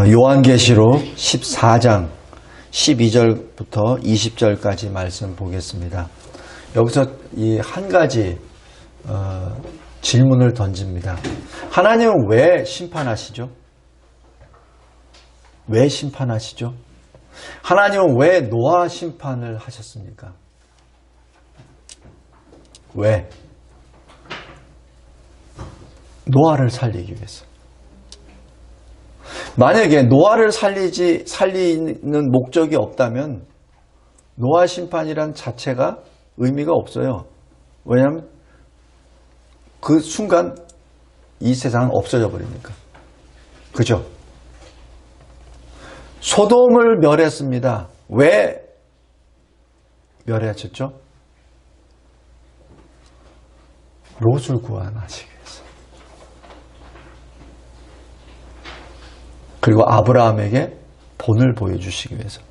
요한계시록 14장 12절부터 20절까지 말씀 보겠습니다. 여기서 이 한 가지 질문을 던집니다. 하나님은 왜 심판하시죠? 왜 심판하시죠? 하나님은 왜 노아 심판을 하셨습니까? 왜? 노아를 살리기 위해서. 만약에 노아를 살리는 목적이 없다면 노아 심판이란 자체가 의미가 없어요. 왜냐하면 그 순간 이 세상은 없어져 버리니까. 그죠? 소돔을 멸했습니다. 왜 멸하셨죠? 롯을 구원하시기 위해서. 그리고 아브라함에게 본을 보여주시기 위해서.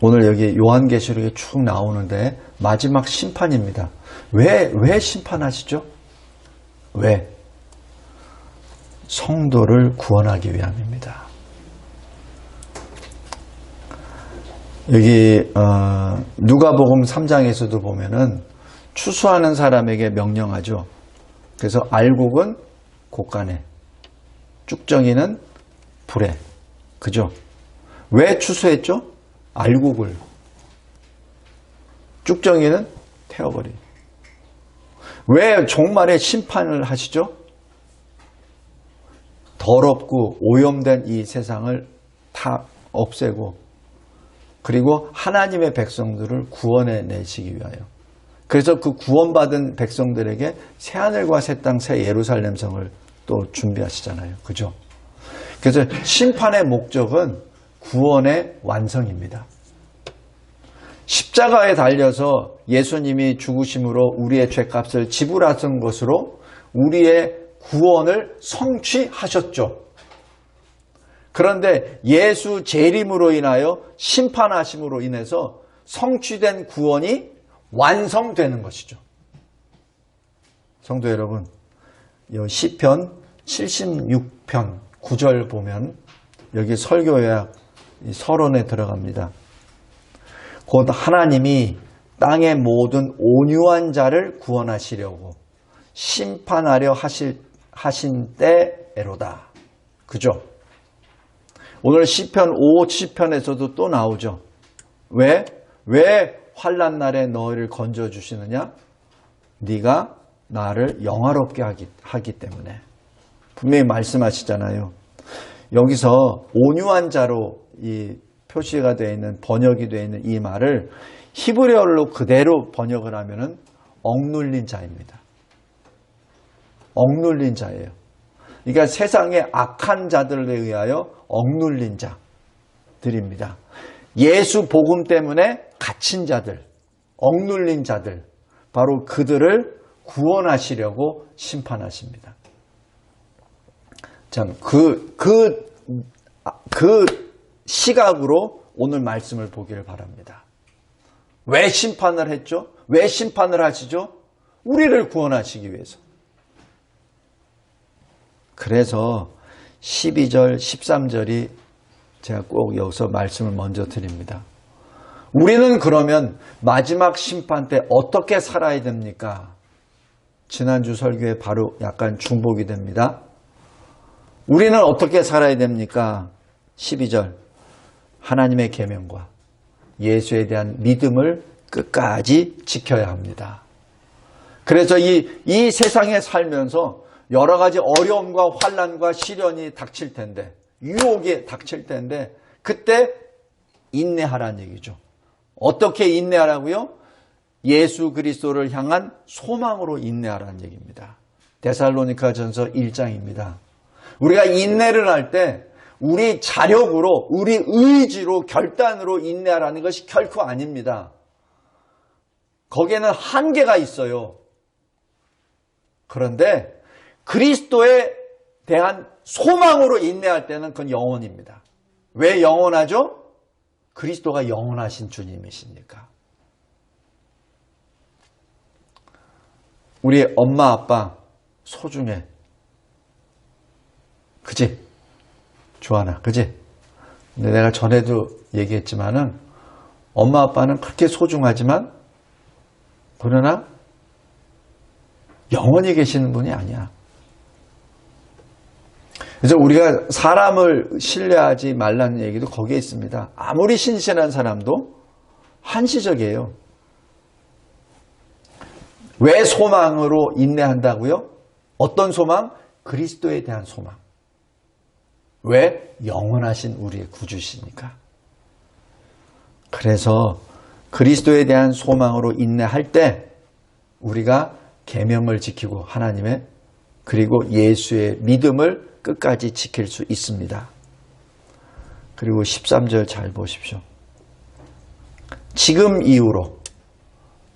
오늘 여기 요한계시록에 쭉 나오는데 마지막 심판입니다. 왜 심판하시죠? 왜? 성도를 구원하기 위함입니다. 여기 누가복음 3장에서도 보면은 추수하는 사람에게 명령하죠. 그래서 알곡은 곳간에, 쭉정이는 불에. 그죠? 왜 추수했죠? 알곡을. 쭉정이는 태워버리. 왜 종말에 심판을 하시죠? 더럽고 오염된 이 세상을 다 없애고, 그리고 하나님의 백성들을 구원해 내시기 위하여. 그래서 그 구원받은 백성들에게 새하늘과 새 땅, 새 예루살렘 성을 또 준비하시잖아요. 그죠? 그래서 심판의 목적은 구원의 완성입니다. 십자가에 달려서 예수님이 죽으심으로 우리의 죄값을 지불하신 것으로 우리의 구원을 성취하셨죠. 그런데 예수 재림으로 인하여 심판하심으로 인해서 성취된 구원이 완성되는 것이죠. 성도 여러분, 시편 76편 9절 보면 여기 설교요약 서론에 들어갑니다. 곧 하나님이 땅의 모든 온유한 자를 구원하시려고 심판하려 하신 때에로다. 그죠? 오늘 시편 50편에서도 또 나오죠. 왜 환난 날에 너희를 건져주시느냐? 네가 나를 영화롭게 하기 때문에. 분명히 말씀하시잖아요. 여기서 온유한 자로 이 표시가 되어 있는, 번역이 되어 있는 이 말을 히브리어로 그대로 번역을 하면은 억눌린 자입니다. 억눌린 자예요. 그러니까 세상의 악한 자들에 의하여 억눌린 자들입니다. 예수 복음 때문에 갇힌 자들, 억눌린 자들, 바로 그들을 구원하시려고 심판하십니다. 참, 그 시각으로 오늘 말씀을 보기를 바랍니다. 왜 심판을 했죠? 왜 심판을 하시죠? 우리를 구원하시기 위해서. 그래서 12절, 13절이 제가 꼭 여기서 말씀을 먼저 드립니다. 우리는 그러면 마지막 심판 때 어떻게 살아야 됩니까? 지난주 설교에 바로 약간 중복이 됩니다. 우리는 어떻게 살아야 됩니까? 12절, 하나님의 계명과 예수에 대한 믿음을 끝까지 지켜야 합니다. 그래서 이 세상에 살면서 여러 가지 어려움과 환난과 시련이 닥칠 텐데, 유혹이 닥칠 텐데, 그때 인내하라는 얘기죠. 어떻게 인내하라고요? 예수 그리스도를 향한 소망으로 인내하라는 얘기입니다. 데살로니가전서 1장입니다. 우리가 인내를 할 때 우리 자력으로, 우리 의지로, 결단으로 인내하라는 것이 결코 아닙니다. 거기에는 한계가 있어요. 그런데 그리스도에 대한 소망으로 인내할 때는 그건 영원입니다. 왜 영원하죠? 그리스도가 영원하신 주님이시니까. 우리 엄마 아빠 소중해. 그지? 주하나, 그지? 근데 내가 전에도 얘기했지만은 엄마 아빠는 그렇게 소중하지만 그러나 영원히 계시는 분이 아니야. 그래서 우리가 사람을 신뢰하지 말라는 얘기도 거기에 있습니다. 아무리 신실한 사람도 한시적이에요. 왜 소망으로 인내한다고요? 어떤 소망? 그리스도에 대한 소망. 왜? 영원하신 우리의 구주시니까. 그래서 그리스도에 대한 소망으로 인내할 때 우리가 계명을 지키고 하나님의 그리고 예수의 믿음을 끝까지 지킬 수 있습니다. 그리고 13절 잘 보십시오. 지금 이후로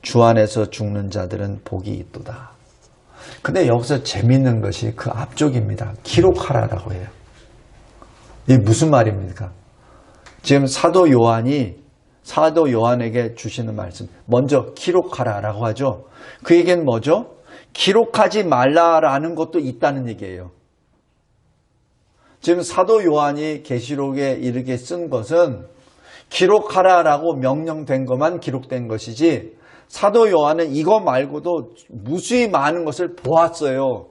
주 안에서 죽는 자들은 복이 있도다. 근데 여기서 재밌는 것이 그 앞쪽입니다. 기록하라라고 해요. 이게 무슨 말입니까? 지금 사도 요한에게 주시는 말씀, 먼저 기록하라라고 하죠. 그 얘기는 뭐죠? 기록하지 말라라는 것도 있다는 얘기예요. 지금 사도 요한이 계시록에 이르게 쓴 것은 기록하라라고 명령된 것만 기록된 것이지, 사도 요한은 이거 말고도 무수히 많은 것을 보았어요.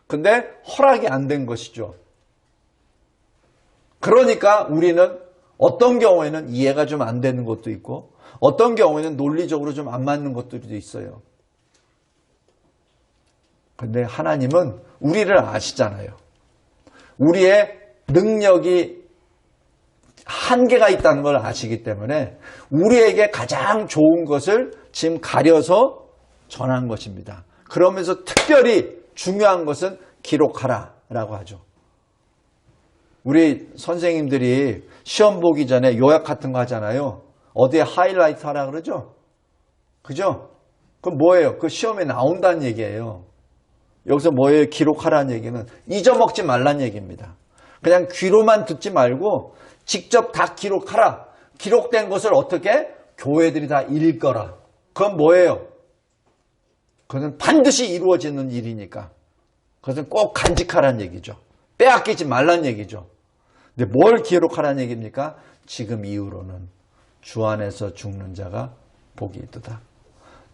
근데 허락이 안 된 것이죠. 그러니까 우리는 어떤 경우에는 이해가 좀 안 되는 것도 있고 어떤 경우에는 논리적으로 좀 안 맞는 것들도 있어요. 근데 하나님은 우리를 아시잖아요. 우리의 능력이 한계가 있다는 걸 아시기 때문에 우리에게 가장 좋은 것을 지금 가려서 전한 것입니다. 그러면서 특별히 중요한 것은 기록하라라고 하죠. 우리 선생님들이 시험 보기 전에 요약 같은 거 하잖아요. 어디에 하이라이트 하라 그러죠? 그죠? 그럼 뭐예요? 그 시험에 나온다는 얘기예요. 여기서 뭐예요? 기록하라는 얘기는 잊어먹지 말라는 얘기입니다. 그냥 귀로만 듣지 말고 직접 다 기록하라. 기록된 것을 어떻게? 교회들이 다 읽거라. 그건 뭐예요? 그것은 반드시 이루어지는 일이니까. 그것은 꼭 간직하라는 얘기죠. 빼앗기지 말라는 얘기죠. 근데 뭘 기록하라는 얘기입니까? 지금 이후로는 주 안에서 죽는 자가 복이 있도다.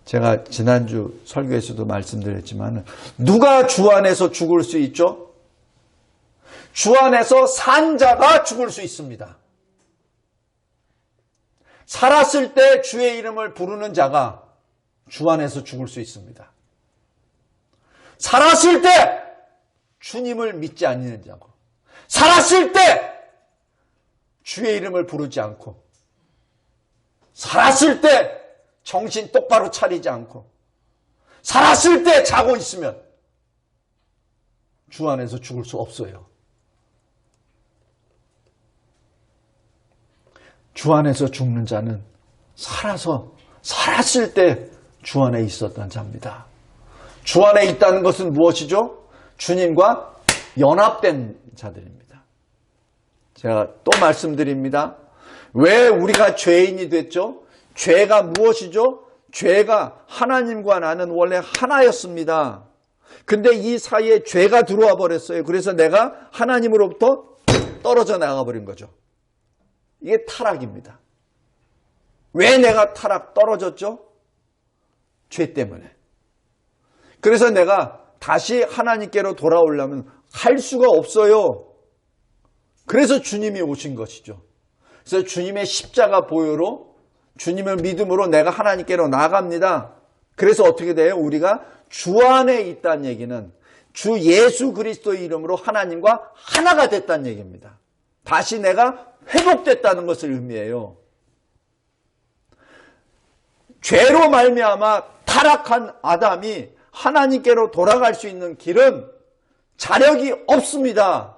제가 지난주 설교에서도 말씀드렸지만 누가 주 안에서 죽을 수 있죠? 주 안에서 산 자가 죽을 수 있습니다. 살았을 때 주의 이름을 부르는 자가 주 안에서 죽을 수 있습니다. 살았을 때 주님을 믿지 않는 자고, 살았을 때 주의 이름을 부르지 않고, 살았을 때 정신 똑바로 차리지 않고, 살았을 때 자고 있으면 주 안에서 죽을 수 없어요. 주 안에서 죽는 자는 살았을 때 주 안에 있었던 자입니다. 주 안에 있다는 것은 무엇이죠? 주님과 연합된 자들입니다. 제가 또 말씀드립니다. 왜 우리가 죄인이 됐죠? 죄가 무엇이죠? 죄가 하나님과 나는 원래 하나였습니다. 근데 이 사이에 죄가 들어와 버렸어요. 그래서 내가 하나님으로부터 떨어져 나가 버린 거죠. 이게 타락입니다. 왜 내가 떨어졌죠? 죄 때문에. 그래서 내가 다시 하나님께로 돌아오려면 할 수가 없어요. 그래서 주님이 오신 것이죠. 그래서 주님의 십자가 보혈로, 주님을 믿음으로 내가 하나님께로 나아갑니다. 그래서 어떻게 돼요? 우리가 주 안에 있다는 얘기는 주 예수 그리스도의 이름으로 하나님과 하나가 됐다는 얘기입니다. 다시 내가 회복됐다는 것을 의미해요. 죄로 말미암아 타락한 아담이 하나님께로 돌아갈 수 있는 길은 자력이 없습니다.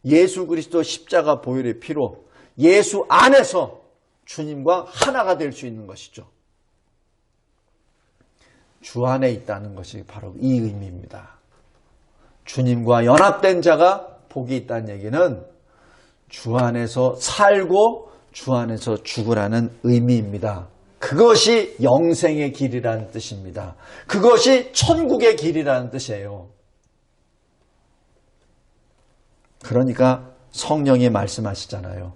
예수 그리스도 십자가 보혈의 피로 예수 안에서 주님과 하나가 될 수 있는 것이죠. 주 안에 있다는 것이 바로 이 의미입니다. 주님과 연합된 자가 복이 있다는 얘기는 주 안에서 살고 주 안에서 죽으라는 의미입니다. 그것이 영생의 길이라는 뜻입니다. 그것이 천국의 길이라는 뜻이에요. 그러니까 성령이 말씀하시잖아요.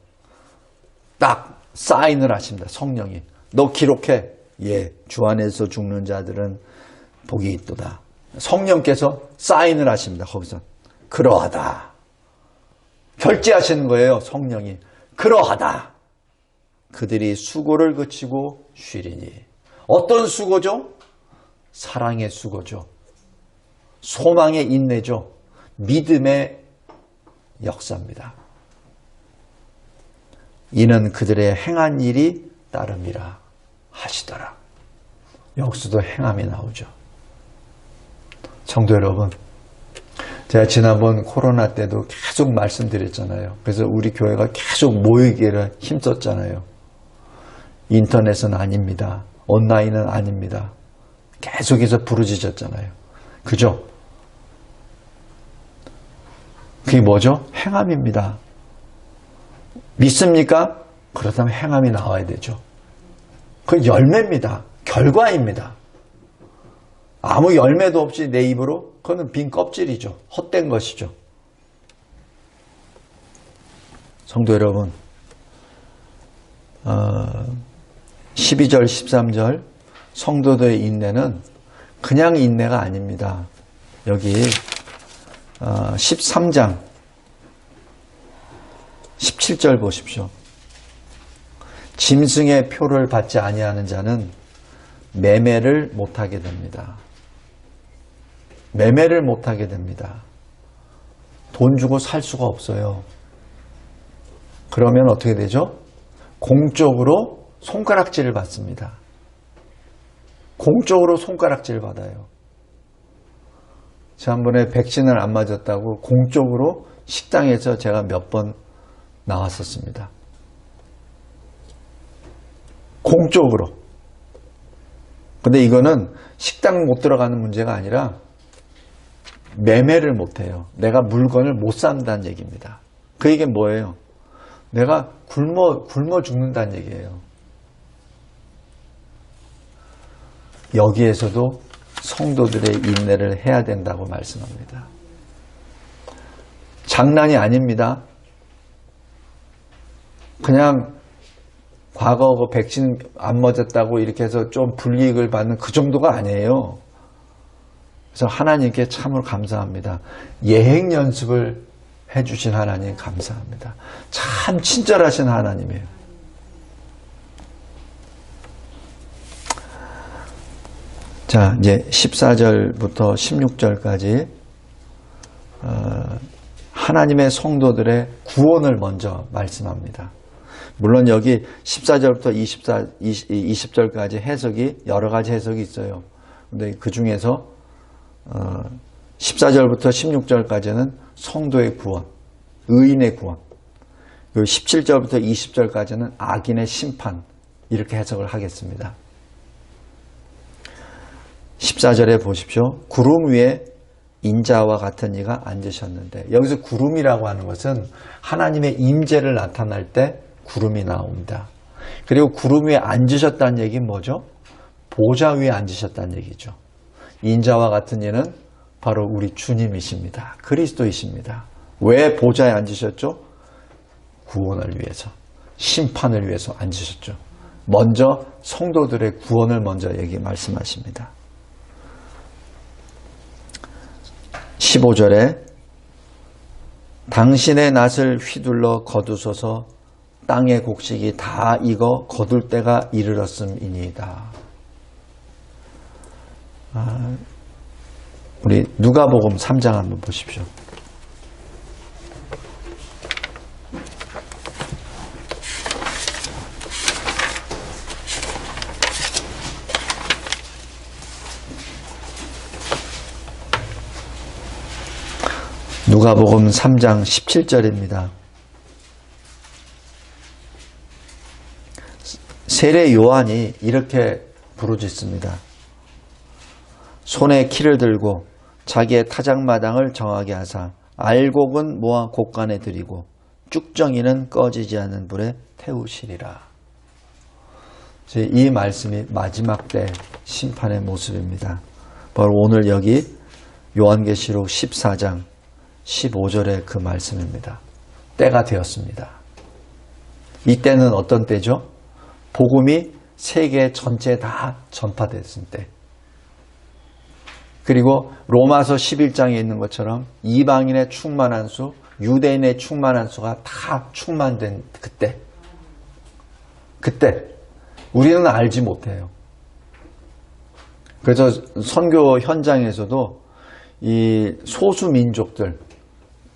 딱 사인을 하십니다. 성령이. 너 기록해. 예, 주 안에서 죽는 자들은 복이 있도다. 성령께서 사인을 하십니다. 거기서. 그러하다. 결제하시는 거예요. 성령이. 그러하다. 그들이 수고를 그치고 쉬리니. 어떤 수고죠? 사랑의 수고죠. 소망의 인내죠. 믿음의 역사입니다. 이는 그들의 행한 일이 따름이라 하시더라. 여기서도 행함이 나오죠. 성도 여러분, 제가 지난번 코로나 때도 계속 말씀드렸잖아요. 그래서 우리 교회가 계속 모이기를 힘썼잖아요. 인터넷은 아닙니다. 온라인은 아닙니다. 계속해서 부르짖었잖아요. 그죠? 그게 뭐죠? 행함입니다. 믿습니까? 그렇다면 행함이 나와야 되죠. 그건 열매입니다. 결과입니다. 아무 열매도 없이 내 입으로, 그거는 빈 껍질이죠. 헛된 것이죠. 성도 여러분, 12절, 13절 성도들의 인내는 그냥 인내가 아닙니다. 여기 13장 17절 보십시오. 짐승의 표를 받지 아니하는 자는 매매를 못하게 됩니다. 매매를 못하게 됩니다. 돈 주고 살 수가 없어요. 그러면 어떻게 되죠? 공적으로 손가락질을 받습니다. 공적으로 손가락질 받아요. 지난번에 백신을 안 맞았다고 공적으로 식당에서 제가 몇 번 나왔었습니다. 공적으로. 근데 이거는 식당 못 들어가는 문제가 아니라 매매를 못해요. 내가 물건을 못 산다는 얘기입니다. 그 얘기는 뭐예요? 내가 굶어 죽는다는 얘기예요. 여기에서도 성도들의 인내를 해야 된다고 말씀합니다. 장난이 아닙니다. 그냥 과거 그 백신 안 맞았다고 이렇게 해서 좀 불이익을 받는 그 정도가 아니에요. 그래서 하나님께 참으로 감사합니다. 예행 연습을 해주신 하나님 감사합니다. 참 친절하신 하나님이에요. 자, 이제 14절부터 16절까지 하나님의 성도들의 구원을 먼저 말씀합니다. 물론 여기 14절부터 20절까지 해석이 여러 가지 해석이 있어요. 근데 그 중에서 14절부터 16절까지는 성도의 구원, 의인의 구원, 그리고 17절부터 20절까지는 악인의 심판, 이렇게 해석을 하겠습니다. 14절에 보십시오. 구름 위에 인자와 같은 이가 앉으셨는데, 여기서 구름이라고 하는 것은 하나님의 임재를 나타날 때 구름이 나옵니다. 그리고 구름 위에 앉으셨다는 얘기는 뭐죠? 보좌 위에 앉으셨다는 얘기죠. 인자와 같은 이는 바로 우리 주님이십니다. 그리스도이십니다. 왜 보좌에 앉으셨죠? 구원을 위해서, 심판을 위해서 앉으셨죠. 먼저 성도들의 구원을 먼저 말씀하십니다. 15절에 당신의 낫을 휘둘러 거두소서 땅의 곡식이 다 익어 거둘 때가 이르렀음이니이다. 우리 누가복음 3장 한번 보십시오. 누가복음 3장 17절입니다. 세례 요한이 이렇게 부르짖습니다. 손에 키를 들고 자기의 타작마당을 정하게 하사 알곡은 모아 곡간에 들이고 쭉정이는 꺼지지 않는 불에 태우시리라. 이 말씀이 마지막 때 심판의 모습입니다. 바로 오늘 여기 요한계시록 14장 15절의 그 말씀입니다. 때가 되었습니다. 이 때는 어떤 때죠? 복음이 세계 전체에 다 전파됐을 때. 그리고 로마서 11장에 있는 것처럼 이방인의 충만한 수, 유대인의 충만한 수가 다 충만된 그때. 그때 우리는 알지 못해요. 그래서 선교 현장에서도 이 소수 민족들,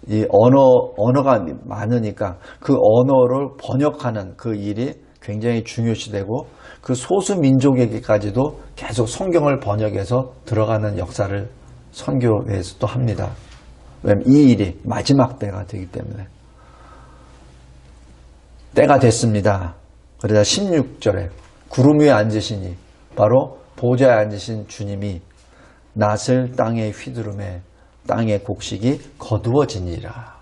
이 언어가 많으니까 그 언어를 번역하는 그 일이 굉장히 중요시되고 그 소수 민족에게까지도 계속 성경을 번역해서 들어가는 역사를 선교회에서 또 합니다. 왜냐하면 이 일이 마지막 때가 되기 때문에. 때가 됐습니다. 그러자 16절에 구름 위에 앉으시니 바로 보좌에 앉으신 주님이 낫을 땅에 휘두르매 땅의 곡식이 거두어지니라.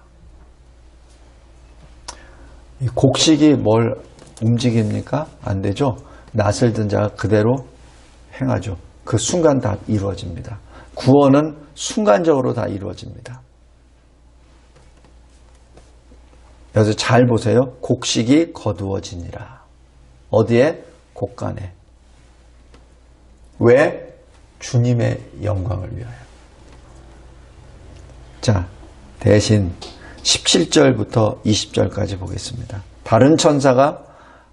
이 곡식이 뭘 움직입니까? 안 되죠. 낫을 든 자가 그대로 행하죠. 그 순간 다 이루어집니다. 구원은 순간적으로 다 이루어집니다. 여기서 잘 보세요. 곡식이 거두어지니라. 어디에? 곡간에. 왜? 주님의 영광을 위하여. 자, 대신 17절부터 20절까지 보겠습니다. 다른 천사가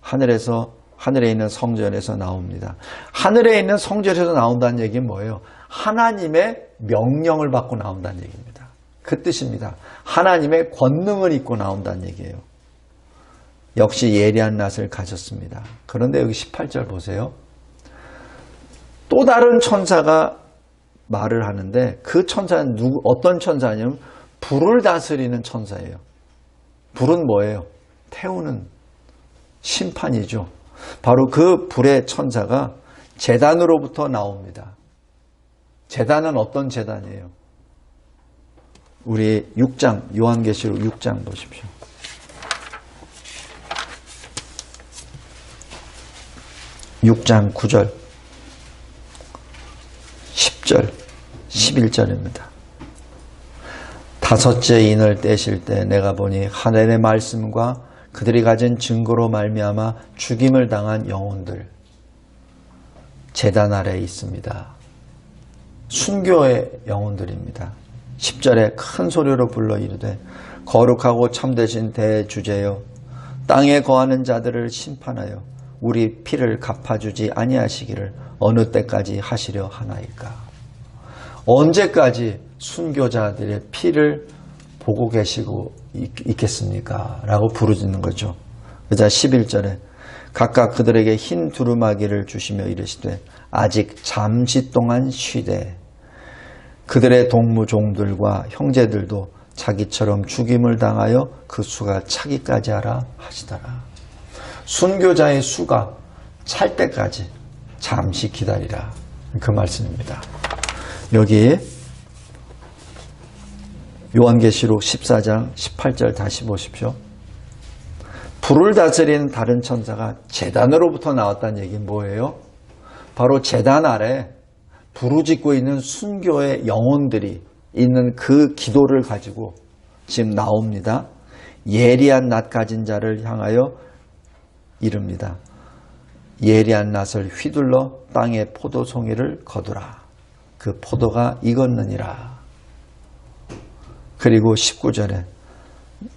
하늘에 있는 성전에서 나옵니다. 하늘에 있는 성전에서 나온다는 얘기는 뭐예요? 하나님의 명령을 받고 나온다는 얘기입니다. 그 뜻입니다. 하나님의 권능을 입고 나온다는 얘기예요. 역시 예리한 낫을 가졌습니다. 그런데 여기 18절 보세요. 또 다른 천사가 말을 하는데 그 천사는 어떤 천사냐면 불을 다스리는 천사예요. 불은 뭐예요? 태우는 심판이죠. 바로 그 불의 천사가 제단으로부터 나옵니다. 제단은 어떤 제단이에요? 우리 6장, 요한계시록 6장 보십시오. 6장 9절, 10절, 11절입니다. 다섯째 인을 떼실 때 내가 보니 하늘의 말씀과 그들이 가진 증거로 말미암아 죽임을 당한 영혼들 제단 아래에 있습니다. 순교의 영혼들입니다. 10절에 큰 소리로 불러 이르되 거룩하고 참되신 대주제여 땅에 거하는 자들을 심판하여 우리 피를 갚아주지 아니하시기를 어느 때까지 하시려 하나이까. 언제까지 순교자들의 피를 보고 계시고 있겠습니까? 라고 부르짖는 거죠. 그자 11절에 각각 그들에게 흰 두루마기를 주시며 이르시되 아직 잠시 동안 쉬되 그들의 동무종들과 형제들도 자기처럼 죽임을 당하여 그 수가 차기까지 하라 하시더라. 순교자의 수가 찰 때까지 잠시 기다리라. 그 말씀입니다. 여기 요한계시록 14장 18절 다시 보십시오. 불을 다스리는 다른 천사가 제단으로부터 나왔다는 얘기는 뭐예요? 바로 제단 아래 부르짖고 있는 순교의 영혼들이 있는 그 기도를 가지고 지금 나옵니다. 예리한 낫 가진 자를 향하여 이릅니다. 예리한 낫을 휘둘러 땅에 포도송이를 거두라. 그 포도가 익었느니라. 그리고 19절에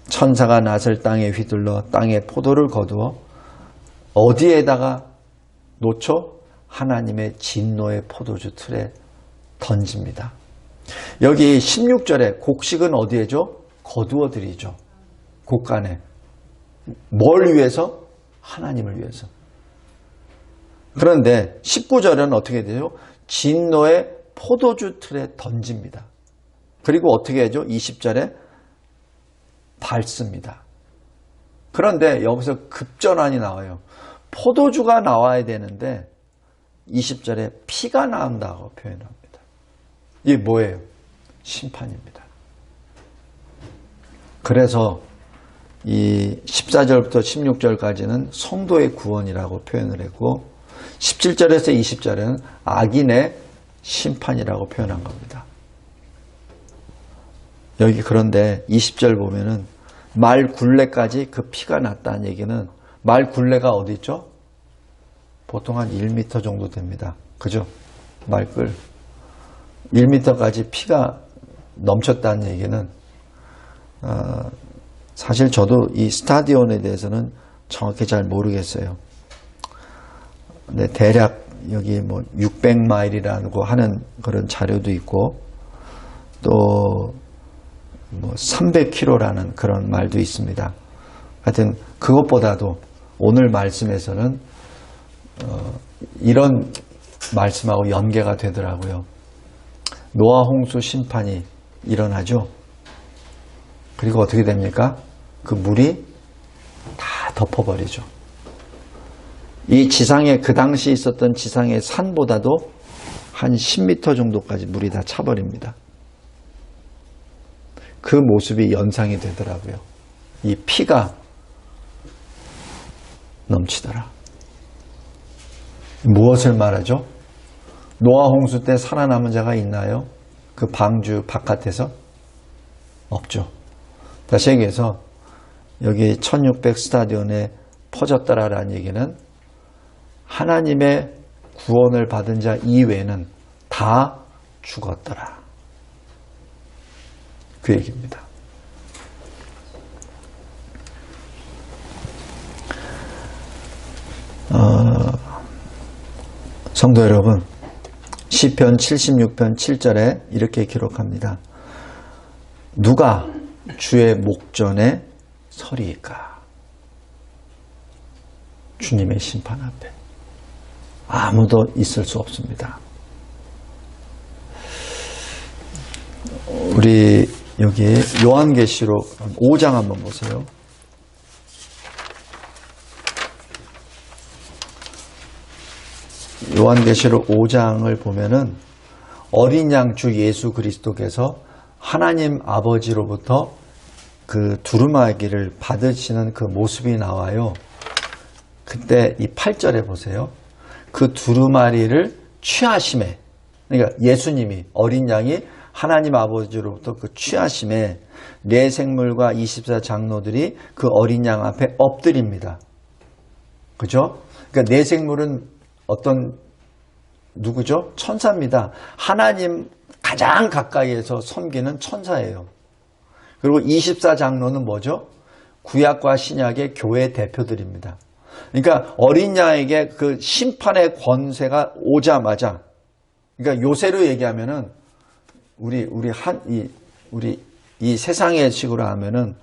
천사가 낫을 땅에 휘둘러 땅에 포도를 거두어 어디에다가 놓죠? 하나님의 진노의 포도주 틀에 던집니다. 여기 16절에 곡식은 어디에죠? 거두어 드리죠. 곡간에. 뭘 위해서? 하나님을 위해서. 그런데 19절은 어떻게 되죠? 진노의 포도주 틀에 던집니다. 그리고 어떻게 하죠? 20절에 밟습니다. 그런데 여기서 급전환이 나와요. 포도주가 나와야 되는데 20절에 피가 나온다고 표현합니다. 이게 뭐예요? 심판입니다. 그래서 이 14절부터 16절까지는 성도의 구원이라고 표현을 했고 17절에서 20절은 악인의 심판이라고 표현한 겁니다. 여기 그런데 20절 보면은 말 굴레까지 그 피가 났다는 얘기는 말 굴레가 어디 있죠? 보통 한 1m 정도 됩니다. 그죠? 말끌 1m까지 피가 넘쳤다는 얘기는 사실 저도 이 스타디온에 대해서는 정확히 잘 모르겠어요. 근데 대략 여기 뭐 600마일이라고 하는 그런 자료도 있고 또 뭐 300km라는 그런 말도 있습니다. 하여튼 그것보다도 오늘 말씀에서는 이런 말씀하고 연계가 되더라고요. 노아 홍수 심판이 일어나죠. 그리고 어떻게 됩니까? 그 물이 다 덮어버리죠. 이 지상에 그 당시 있었던 지상의 산보다도 한 10m 정도까지 물이 다 차버립니다. 그 모습이 연상이 되더라고요. 이 피가 넘치더라. 무엇을 말하죠? 노아 홍수 때 살아남은 자가 있나요? 그 방주 바깥에서? 없죠. 다시 얘기해서 여기 1600 스타디온에 퍼졌더라라는 얘기는 하나님의 구원을 받은 자 이외에는 다 죽었더라. 그 얘기입니다. 성도 여러분, 시편 76편 7절에 이렇게 기록합니다. 누가 주의 목전에 서리이까? 주님의 심판 앞에 아무도 있을 수 없습니다. 우리 여기 요한계시록 5장 한번 보세요. 요한계시록 5장을 보면은 어린 양 주 예수 그리스도께서 하나님 아버지로부터 그 두루마기를 받으시는 그 모습이 나와요. 그때 이 8절에 보세요. 그 두루마리를 취하심에, 그러니까 예수님이, 어린 양이 하나님 아버지로부터 그 취하심에 네 생물과 24장로들이 그 어린 양 앞에 엎드립니다. 그죠? 그러니까 네 생물은 어떤 누구죠? 천사입니다. 하나님 가장 가까이에서 섬기는 천사예요. 그리고 24장로는 뭐죠? 구약과 신약의 교회 대표들입니다. 그러니까 어린 양에게 그 심판의 권세가 오자마자, 그러니까 요새로 얘기하면은 우리 이 세상의 식으로 하면은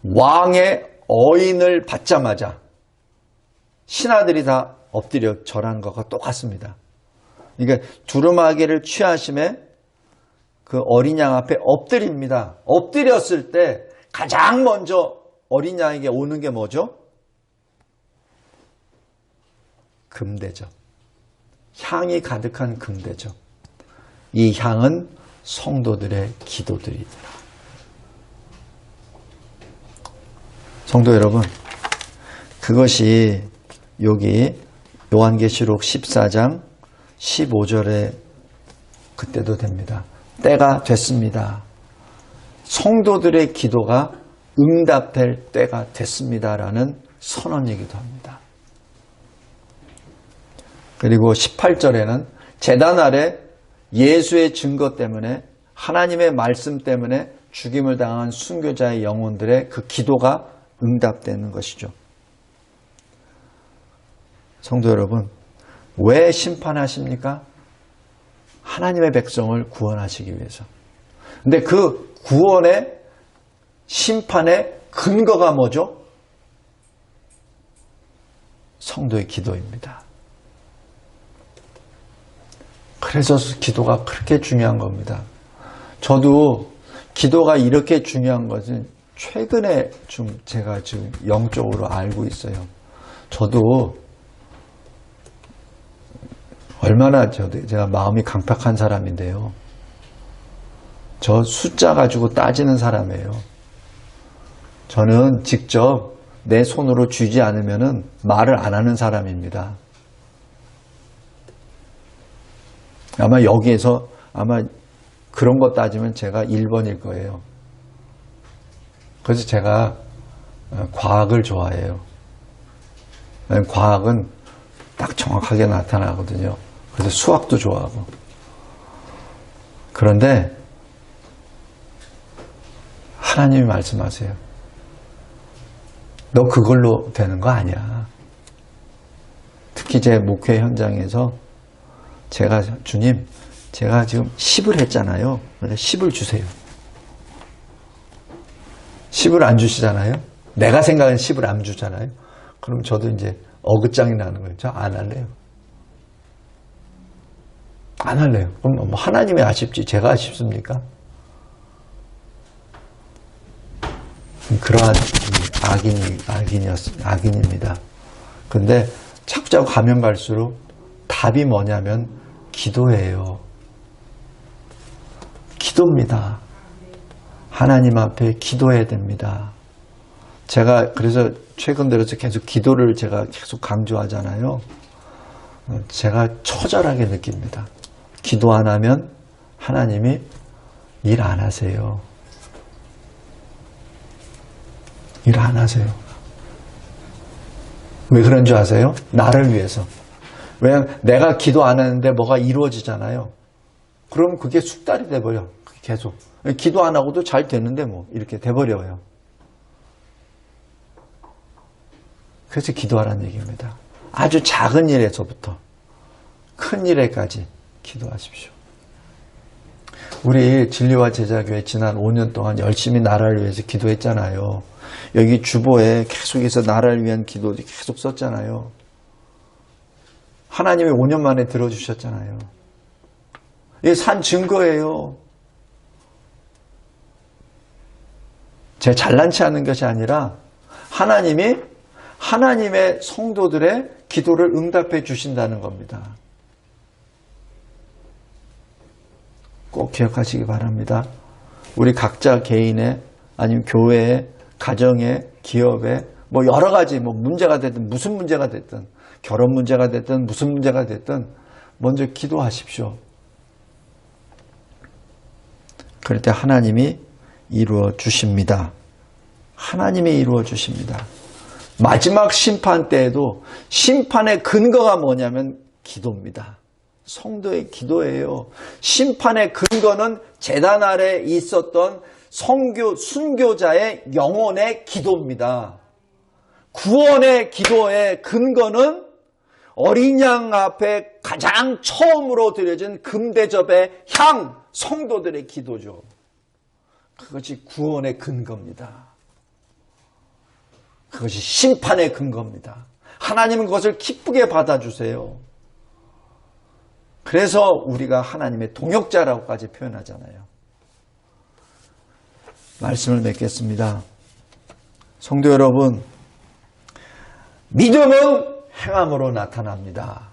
왕의 어인을 받자마자 신하들이 다 엎드려 절한 것과 똑같습니다. 그러니까 두루마기를 취하심에 그 어린 양 앞에 엎드립니다. 엎드렸을 때 가장 먼저 어린 양에게 오는 게 뭐죠? 금대죠. 향이 가득한 금대죠. 이 향은 성도들의 기도들이더라. 성도 여러분, 그것이 여기 요한계시록 14장 15절에 그때도 됩니다. 때가 됐습니다. 성도들의 기도가 응답될 때가 됐습니다라는 선언이기도 합니다. 그리고 18절에는 제단 아래 예수의 증거 때문에, 하나님의 말씀 때문에 죽임을 당한 순교자의 영혼들의 그 기도가 응답되는 것이죠. 성도 여러분, 왜 심판하십니까? 하나님의 백성을 구원하시기 위해서. 근데 그 구원의 심판의 근거가 뭐죠? 성도의 기도입니다. 그래서 기도가 그렇게 중요한 겁니다. 저도 기도가 이렇게 중요한 것은 최근에 좀 제가 지금 영적으로 알고 있어요. 저도 얼마나 제가 마음이 강팍한 사람인데요. 저 숫자 가지고 따지는 사람이에요. 저는 직접 내 손으로 쥐지 않으면 말을 안 하는 사람입니다. 아마 여기에서 아마 그런 거 따지면 제가 1번일 거예요. 그래서 제가 과학을 좋아해요. 과학은 딱 정확하게 나타나거든요. 그래서 수학도 좋아하고. 그런데 하나님이 말씀하세요. 너 그걸로 되는 거 아니야. 특히 제 목회 현장에서 제가 주님, 제가 지금 10을 했잖아요. 그러니까 10을 주세요. 10을 안 주시잖아요. 내가 생각하는 10을 안 주잖아요. 그럼 저도 이제 어긋장이 나는 거예요. 저 안 할래요. 안 할래요. 그럼 뭐 하나님이 아쉽지 제가 아쉽습니까? 그러한 악인입니다. 근데 자꾸 가면 갈수록 답이 뭐냐면 기도예요. 기도입니다. 하나님 앞에 기도해야 됩니다. 제가 그래서 최근 들어서 계속 기도를 제가 계속 강조하잖아요. 제가 처절하게 느낍니다. 기도 안 하면 하나님이 일 안 하세요. 일 안 하세요. 왜 그런 줄 아세요? 나를 위해서. 왜냐하면 내가 기도 안 하는데 뭐가 이루어지잖아요. 그러면 그게 숙달이 돼버려. 계속. 기도 안 하고도 잘 되는데 뭐 이렇게 돼버려요. 그래서 기도하라는 얘기입니다. 아주 작은 일에서부터 큰 일에까지 기도하십시오. 우리 진리와 제자교회 지난 5년 동안 열심히 나라를 위해서 기도했잖아요. 여기 주보에 계속해서 나라를 위한 기도 계속 썼잖아요. 하나님이 5년 만에 들어주셨잖아요. 이게 산 증거예요. 제 잘난치 하는 것이 아니라 하나님이 하나님의 성도들의 기도를 응답해 주신다는 겁니다. 꼭 기억하시기 바랍니다. 우리 각자 개인의 아니면 교회의 가정의 기업의 뭐 여러 가지 뭐 문제가 됐든 무슨 문제가 됐든 결혼 문제가 됐든 무슨 문제가 됐든 먼저 기도하십시오. 그럴 때 하나님이 이루어 주십니다. 하나님이 이루어 주십니다. 마지막 심판 때에도 심판의 근거가 뭐냐면 기도입니다. 성도의 기도예요. 심판의 근거는 제단 아래 있었던 순교자의 영혼의 기도입니다. 구원의 기도의 근거는 어린 양 앞에 가장 처음으로 드려진 금대접의 향, 성도들의 기도죠. 그것이 구원의 근거입니다. 그것이 심판의 근거입니다. 하나님은 그것을 기쁘게 받아주세요. 그래서 우리가 하나님의 동역자라고까지 표현하잖아요. 말씀을 맺겠습니다. 성도 여러분, 믿음은 행함으로 나타납니다.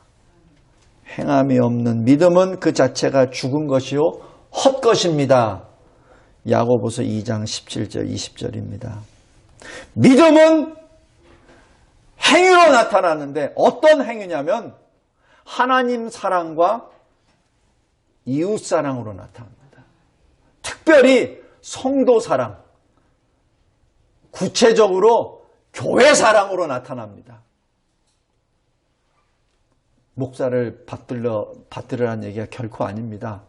행함이 없는 믿음은 그 자체가 죽은 것이요 헛것입니다. 야고보서 2장 17절 20절입니다. 믿음은 행위로 나타나는데 어떤 행위냐면 하나님 사랑과 이웃 사랑으로 나타납니다. 특별히 성도 사랑, 구체적으로 교회 사랑으로 나타납니다. 목사를 받들으라는 얘기가 결코 아닙니다.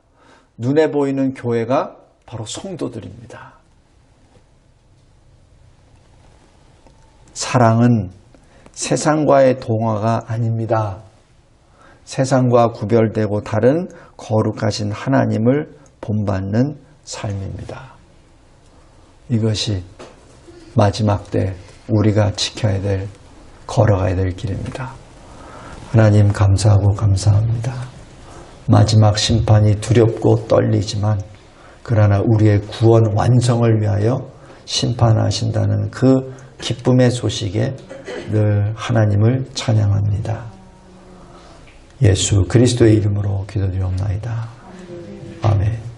눈에 보이는 교회가 바로 성도들입니다. 사랑은 세상과의 동화가 아닙니다. 세상과 구별되고 다른 거룩하신 하나님을 본받는 삶입니다. 이것이 마지막 때 우리가 지켜야 될, 걸어가야 될 길입니다. 하나님 감사하고 감사합니다. 마지막 심판이 두렵고 떨리지만 그러나 우리의 구원 완성을 위하여 심판하신다는 그 기쁨의 소식에 늘 하나님을 찬양합니다. 예수 그리스도의 이름으로 기도드리옵나이다. 아멘.